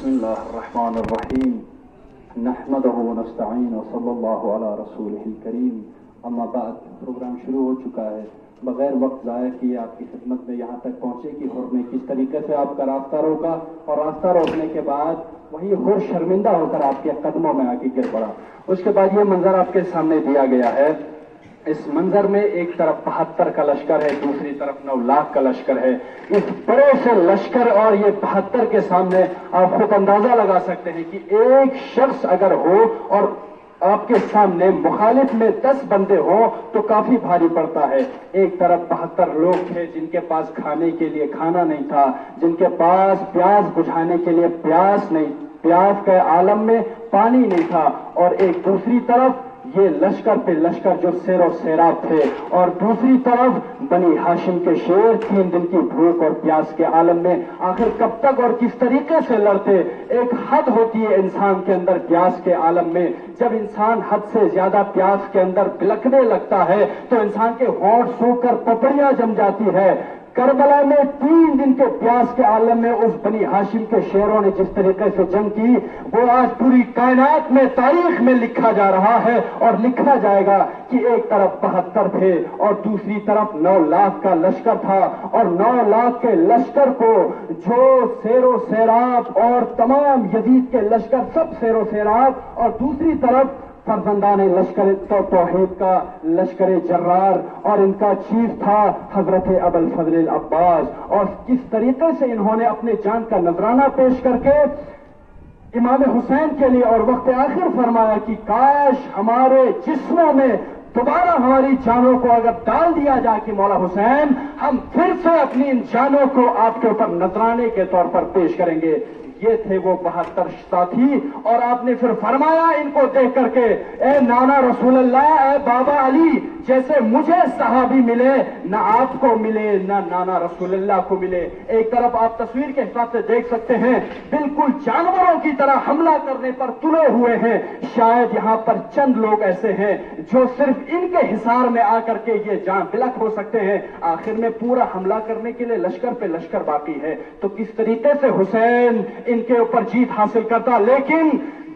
بسم اللہ الرحمن الرحیم نحمدہ ونستعین صلی اللہ علی رسولہ الکریم اما بعد. پروگرام شروع ہو چکا ہے. بغیر وقت ضائع کیے آپ کی خدمت میں یہاں تک پہنچے کہ حر نے کس طریقے سے آپ کا راستہ روکا اور راستہ روکنے کے بعد وہی حر شرمندہ ہو کر آپ کے قدموں میں آ کے گر پڑا. اس کے بعد یہ منظر آپ کے سامنے دیا گیا ہے. اس منظر میں ایک طرف 72 کا لشکر ہے, دوسری طرف 9 لاکھ کا لشکر ہے. اس بڑے سے لشکر اور یہ 72 کے سامنے آپ خود اندازہ لگا سکتے ہیں کہ ایک شخص اگر ہو اور آپ کے سامنے مخالف میں 10 بندے ہوں تو کافی بھاری پڑتا ہے. ایک طرف 72 لوگ تھے جن کے پاس کھانے کے لیے کھانا نہیں تھا, جن کے پاس پیاس بجھانے کے لیے پیاس کے عالم میں پانی نہیں تھا, اور ایک دوسری طرف یہ لشکر پہ لشکر جو سیر و سیراب تھے, اور دوسری طرف بنی ہاشم کے شیر 3 دن کی بھوک اور پیاس کے عالم میں آخر کب تک اور کس طریقے سے لڑتے. ایک حد ہوتی ہے انسان کے اندر پیاس کے عالم میں. جب انسان حد سے زیادہ پیاس کے اندر بلکنے لگتا ہے تو انسان کے ہونٹ سوکھ کر پپڑیاں جم جاتی ہے. کربلا میں 3 دن کے پیاس کے عالم میں اس بنی ہاشم کے شیروں نے جس طریقے سے جنگ کی وہ آج پوری کائنات میں تاریخ میں لکھا جا رہا ہے اور لکھا جائے گا کہ ایک طرف 72 تھے اور دوسری طرف 9 لاکھ کا لشکر تھا, اور 9 لاکھ کے لشکر کو جو سیر و سیراب اور تمام یزید کے لشکر سب سیر و سیراب, اور دوسری طرف فرزندان لشکر توحید کا لشکر جرار, اور ان کا چیف تھا حضرت ابوالفضل العباس. اور کس طریقے سے انہوں نے اپنے جان کا نذرانہ پیش کر کے امام حسین کے لیے اور وقت آخر فرمایا کہ کاش ہمارے جسموں میں دوبارہ ہماری جانوں کو اگر ڈال دیا جائے کہ مولا حسین ہم پھر سے اپنی ان جانوں کو آپ کے اوپر نذرانے کے طور پر پیش کریں گے. یہ تھے وہ 72 ساتھی. اور آپ نے پھر فرمایا ان کو دیکھ کر کے, اے نانا رسول اللہ, اے بابا علی, جیسے مجھے صحابی ملے نہ آپ کو ملے نہ نانا رسول اللہ کو ملے. ایک طرف آپ تصویر کے حساب سے دیکھ سکتے ہیں بالکل جانوروں کی طرح حملہ کرنے پر تلے ہوئے ہیں. شاید یہاں پر چند لوگ ایسے ہیں جو صرف ان کے حصار میں آ کر کے یہ جان بلک ہو سکتے ہیں. آخر میں پورا حملہ کرنے کے لیے لشکر پہ لشکر باقی ہے. تو کس طریقے سے حسین ان کے اوپر جیت حاصل کرتا, لیکن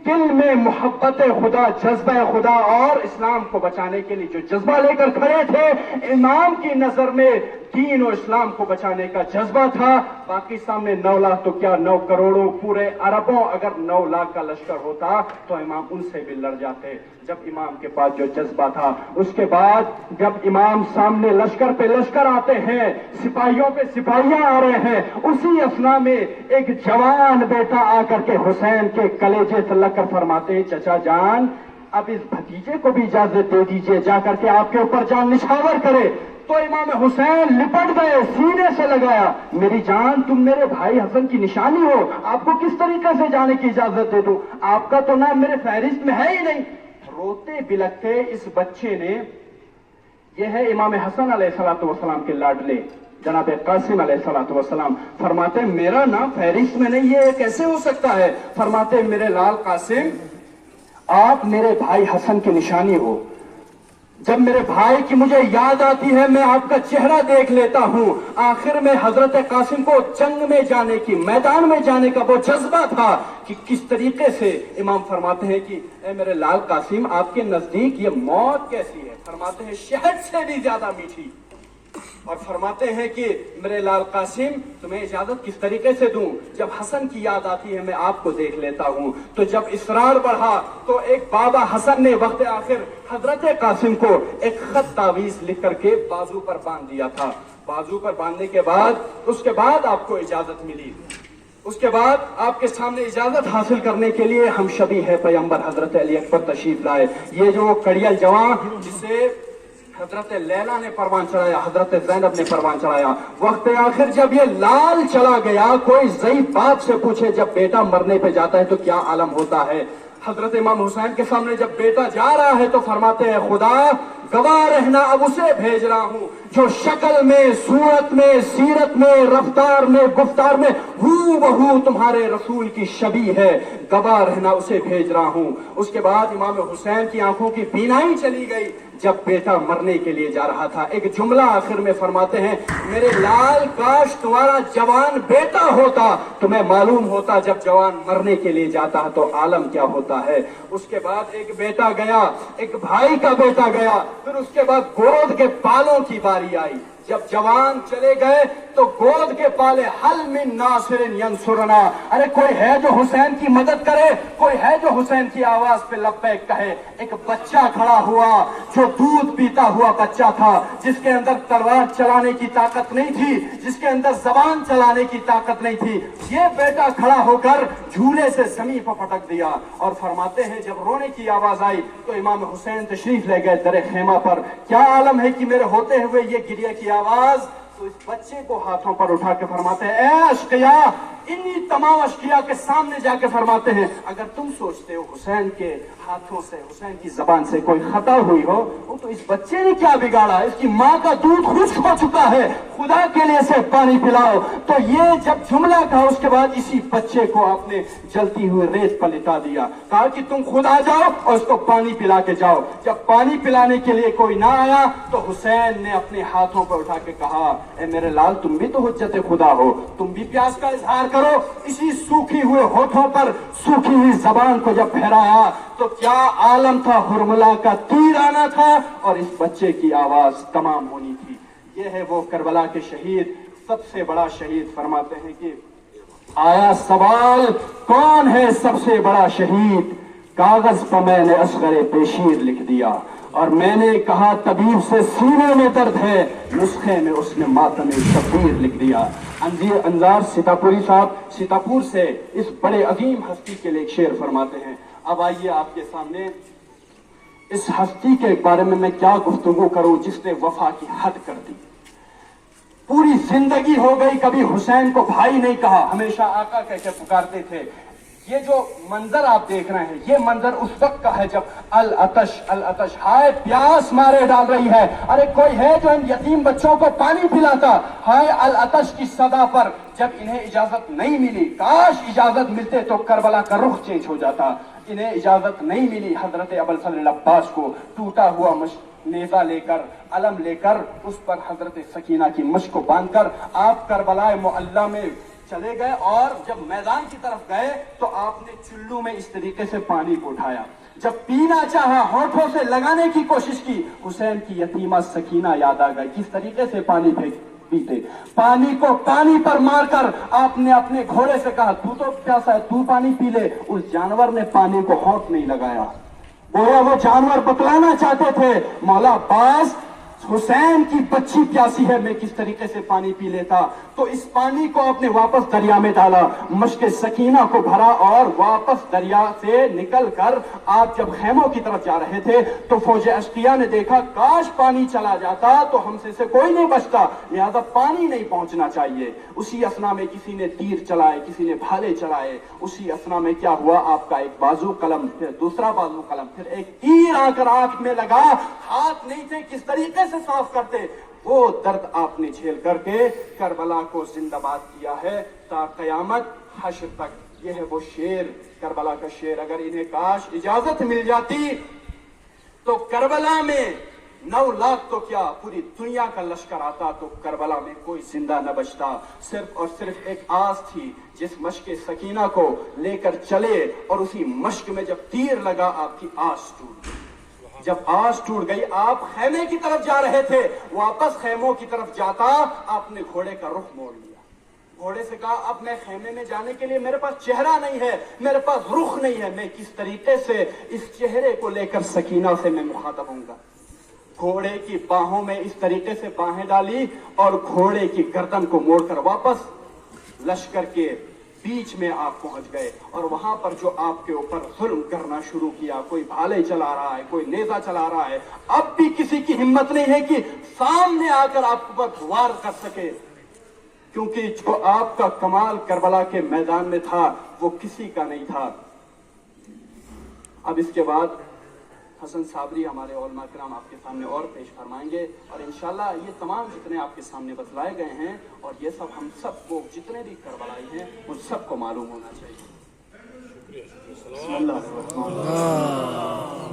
دل میں محبت خدا, جذبہ خدا اور اسلام کو بچانے کے لیے جو جذبہ لے کر کھڑے تھے, امام کی نظر میں دین اور اسلام کو بچانے کا جذبہ تھا. باقی سامنے 9 لاکھ تو کیا 9 کروڑوں پورے اربوں, اگر 9 لاکھ کا لشکر ہوتا تو امام ان سے بھی لڑ جاتے. جب امام کے پاس جو جذبہ تھا, اس کے بعد جب امام سامنے لشکر پہ لشکر آتے ہیں, سپاہیوں پہ سپاہیاں آ رہے ہیں, اسی اثنا میں ایک جوان بیٹا آ کر کے حسین کے کلیجے سے لگ کر فرماتے ہیں, چچا جان اب اس بھتیجے کو بھی اجازت دے دیجئے جا کر کے آپ کے اوپر جان نچھاور کرے. تو امام حسین لپٹ گئے, سینے سے لگایا, میری جان تم میرے بھائی حسن کی نشانی ہو, آپ کو کس طریقے سے جانے کی اجازت دے دوں, آپ کا تو نام میرے فہرست میں ہے ہی نہیں. روتے بلکتے اس بچے نے, یہ ہے امام حسن علیہ الصلوۃ والسلام کے لاڈلے جناب قاسم علیہ الصلوۃ والسلام, فرماتے میرا نام فہرست میں نہیں, یہ کیسے ہو سکتا ہے. فرماتے میرے لال قاسم آپ میرے بھائی حسن کی نشانی ہو. جب میرے بھائی کی مجھے یاد آتی ہے میں آپ کا چہرہ دیکھ لیتا ہوں. آخر میں حضرت قاسم کو جنگ میں جانے کی, میدان میں جانے کا وہ جذبہ تھا کہ کس طریقے سے. امام فرماتے ہیں کہ اے میرے لال قاسم آپ کے نزدیک یہ موت کیسی ہے. فرماتے ہیں شہد سے بھی زیادہ میٹھی. اور فرماتے ہیں کہ میرے لال قاسم تمہیں اجازت کس طریقے سے دوں, جب حسن کی یاد آتی ہے میں آپ کو دیکھ لیتا ہوں. تو جب اصرار بڑھا تو ایک بابا حسن نے وقت آخر حضرت قاسم کو ایک خط تعویذ لکھ کر کے بازو پر باندھ دیا تھا. بازو پر باندھنے کے بعد اس کے بعد آپ کو اجازت ملی. اس کے بعد آپ کے سامنے اجازت حاصل کرنے کے لیے ہم شبیہ ہے پیغمبر حضرت علی اکبر تشریف لائے. یہ جو کڑیل جوان جسے حضرت لیلا نے پروان چڑھایا, حضرت زینب نے پروان چڑھایا, وقت آخر جب یہ لال چلا گیا, کوئی ضعیف باپ سے پوچھے جب بیٹا مرنے پہ جاتا ہے تو کیا عالم ہوتا ہے. حضرت امام حسین کے سامنے جب بیٹا جا رہا ہے تو فرماتے ہیں خدا گواہ رہنا اب اسے بھیج رہا ہوں جو شکل میں, صورت میں, سیرت میں, رفتار میں, گفتار میں ہو بہو تمہارے رسول کی شبیہ ہے. گواہ رہنا اسے بھیج رہا ہوں. اس کے بعد امام حسین کی آنکھوں کی بینائی چلی گئی. جب بیٹا مرنے کے لیے جا رہا تھا. ایک جملہ آخر میں فرماتے ہیں میرے لال کاش تمہارا جوان بیٹا ہوتا, تمہیں معلوم ہوتا جب جوان مرنے کے لیے جاتا ہے تو عالم کیا ہوتا ہے. اس کے بعد ایک بیٹا گیا, ایک بھائی کا بیٹا گیا, پھر اس کے بعد گود کے پالوں کی باری آئی. جب جوان چلے گئے تو گود کے پالے حل من ناصر ینصرنا, ارے کوئی ہے جو حسین کی مدد کرے, کوئی ہے جو حسین کی آواز پہ لبیک کہے. ایک بچہ کھڑا ہوا جو دودھ پیتا ہوا بچہ تھا, جس کے اندر تلوار چلانے کی طاقت نہیں تھی, جس کے اندر زبان چلانے کی طاقت نہیں تھی. یہ بیٹا کھڑا ہو کر جھولے سے زمین پر پٹک دیا اور فرماتے ہیں جب رونے کی آواز آئی تو امام حسین تشریف لے گئے در خیمہ پر. کیا عالم ہے کہ میرے ہوتے ہوئے یہ گریہ کی آواز. تو اس بچے کو ہاتھوں پر اٹھا کے فرماتے ہیں اے اشقیا, انہی تمام اشقیا کے سامنے جا کے فرماتے ہیں اگر تم سوچتے ہو حسین کے ہاتھوں سے, حسین کی زبان سے کوئی خطا ہوئی ہو تو اس بچے نے کیا بگاڑا, اس کی ماں کا دودھ خشک ہو چکا ہے, خدا کے لیے اسے پانی پلاؤ. تو یہ جب جملہ کہا اس کے بعد اسی بچے کو آپ نے جلتی ہوئے ریت پر لٹا دیا, کہا کہ تم خود آ جاؤ اور اس کو پانی پلا کے جاؤ. جب پانی پلانے کے لیے کوئی نہ آیا تو حسین نے اپنے ہاتھوں پر اٹھا کے کہا اے میرے لال تم بھی تو حجت خدا ہو, تم بھی پیاس کا اظہار کرو. اسی سوکھی ہوئے ہونٹوں پر سوکھی ہوئی زبان کو جب پھیرایا تو کیا عالم تھا, حرملا کا تیر آنا تھا اور اس بچے کی آواز تمام ہونی تھی. یہ ہے وہ کربلا کے شہید, سب سے بڑا شہید. فرماتے ہیں کہ آیا سوال کون ہے سب سے بڑا شہید, کاغذ پر میں نے اصغر پیشیر لکھ دیا اور میں نے کہا طبیب سے سینے میں درد ہے, نسخے میں اس نے ماتم شبیر لکھ دیا. انظار سیتاپوری صاحب سیتاپور سے اس بڑے عظیم ہستی کے لیے ایک شعر فرماتے ہیں. اب آئیے آپ کے سامنے اس ہستی کے بارے میں کیا گفتگو کروں جس نے وفا کی حد کر دی. پوری زندگی ہو گئی کبھی حسین کو بھائی نہیں کہا, ہمیشہ آقا کہہ کے پکارتے تھے. یہ جو منظر آپ دیکھ رہے ہیں یہ منظر اس وقت کا ہے جب العطش ہائے پیاس مارے ڈال رہی ہے. ارے کوئی ہے جو ان یتیم بچوں کو پانی پلاتا. ہائے العطش کی صدا پر جب انہیں اجازت نہیں ملی, کاش اجازت ملتے تو کربلا کا رخ چینج ہو جاتا. انہیں اجازت نہیں ملی حضرت ابوالفضل عباس کو ٹوٹا ہوا نیزہ لے کر, علم لے کر, اس پر حضرت سکینہ کی مشق کو باندھ کر آپ کربلا معلی میں چلے گئے. اور جب میدان کی طرف گئے تو آپ نے چلو میں اس طریقے سے پانی کو اٹھایا, جب پینا چاہا ہونٹوں سے لگانے کی کوشش کی, حسین کی یتیمہ سکینہ یاد آ گئی. کس طریقے سے پانی پیتے, پانی کو پانی پر مار کر آپ نے اپنے گھوڑے سے کہا تو پیاسا ہے تو پانی پی لے. اس جانور نے پانی کو ہونٹ نہیں لگایا, گویا وہ جانور بتلانا چاہتے تھے مولا عباس حسین کی بچی پیاسی ہے, میں کس طریقے سے پانی پی لیتا. تو اس پانی کو آپ نے واپس دریا میں ڈالا, مشق سکینہ کو بھرا اور واپس دریا سے نکل کر آپ جب خیموں کی طرف جا رہے تھے تو فوج اشقیاء نے دیکھا کاش پانی چلا جاتا تو ہم سے کوئی نہیں بچتا, لہذا پانی نہیں پہنچنا چاہیے. اسی اسنا میں کسی نے تیر چلائے, کسی نے بھالے چلائے. اسی اسنا میں کیا ہوا, آپ کا ایک بازو قلم, پھر دوسرا بازو قلم, پھر ایک تیر آ کر آنکھ میں لگا. ہاتھ نہیں تھے, کس طریقے سے صاف کرتے. وہ درد آپ نے جھیل کر کے کربلا کو زندہ باد کیا ہے تا قیامت حشر تک. یہ ہے وہ شعر, کربلا کا شعر. اگر انہیں کاش اجازت مل جاتی تو کربلا میں 9 لاکھ تو کیا پوری دنیا کا لشکر آتا تو کربلا میں کوئی زندہ نہ بچتا. صرف اور صرف ایک آس تھی جس مشق سکینہ کو لے کر چلے, اور اسی مشق میں جب تیر لگا آپ کی آس ٹوٹ گئی. جب آس ٹوٹ گئی آپ خیمے کی طرف جا رہے تھے, واپس خیموں کی طرف جاتا آپ نے گھوڑے کا رخ موڑ لیا. گھوڑے سے کہا اب میں خیمے میں جانے کے لیے میرے پاس چہرہ نہیں ہے, میرے پاس رخ نہیں ہے, میں کس طریقے سے اس چہرے کو لے کر سکینہ سے میں مخاطب ہوں گا. گھوڑے کی باہوں میں اس طریقے سے باہیں ڈالی اور گھوڑے کی گردن کو موڑ کر واپس لشکر کے بیچ میں آپ پہنچ گئے. اور وہاں پر جو آپ کے اوپر ظلم کرنا شروع کیا, کوئی بھالے چلا رہا ہے, کوئی نیزہ چلا رہا ہے, اب بھی کسی کی ہمت نہیں ہے کہ سامنے آ کر آپ پر وار کر سکے, کیونکہ جو آپ کا کمال کربلا کے میدان میں تھا وہ کسی کا نہیں تھا. اب اس کے بعد حسن صابری ہمارے علماء کرام آپ کے سامنے اور پیش فرمائیں گے, اور انشاءاللہ یہ تمام جتنے آپ کے سامنے بتلائے گئے ہیں اور یہ سب ہم سب کو جتنے بھی کربلائی ہیں ان سب کو معلوم ہونا چاہیے. بسم اللہ الرحمن الرحیم.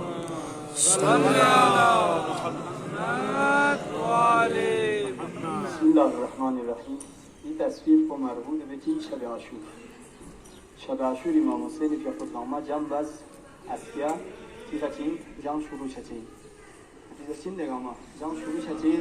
تصویر کو مربوط به این شب عاشور. شب عاشور امام حسین که خودنامه جمع بس اسیا چیزا چین جمع شروع شدیم. چیزا چین دیگه ما جمع شروع شدیم